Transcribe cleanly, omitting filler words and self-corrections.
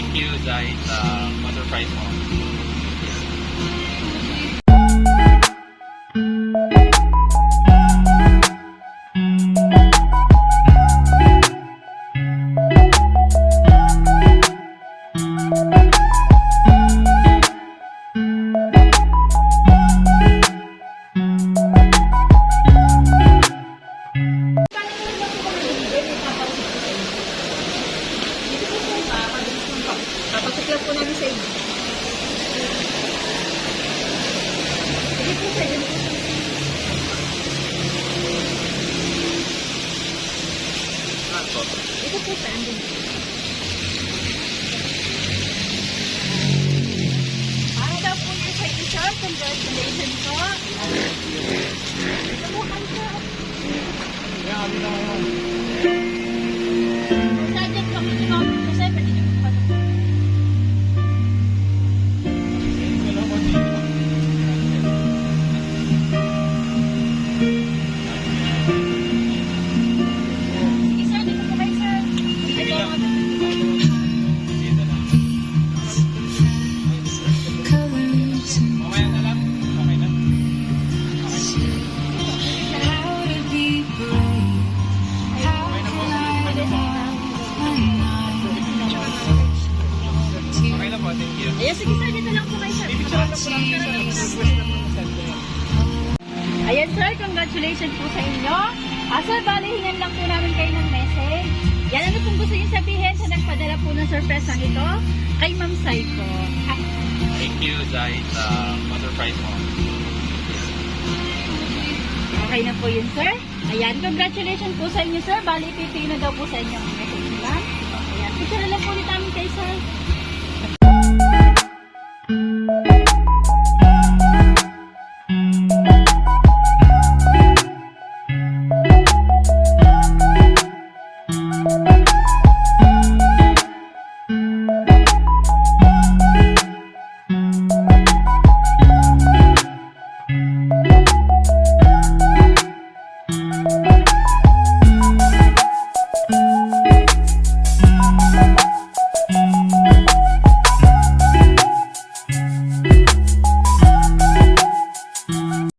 Thank you, Zai, sa motor price mo. Papasok lang po namin sa inyo. Sige po sa inyo. Ito po sa andun. Para daw po yung sa inyo, sir. Congratulations po. Ito po kayo, sir. Sadya po kami yung mga po, sir. Pwede nyo po pasok. Sige, sir. Dito po kayo, sir. Sige po. Mamaya na lang. Okay na. Okay na po, thank you. Ayan, sige, sir. Dito lang po kayo, sir. Ayan, sir. Congratulations po sa inyo. Sir, bali, hingan lang po namin kayo ng message. Yan, ano pong gusto niyo sabihin sa nagpadala po ng surprise ito? Kay Ma'am Sai po. Thank you, Zai, sa motor price mo. Okay na po yun, sir. Ayan, congratulations po sa inyo, sir. Bali, ipipigay na daw po sa inyo ang message, ma'am. Ayan, picture na lang po ni Tama.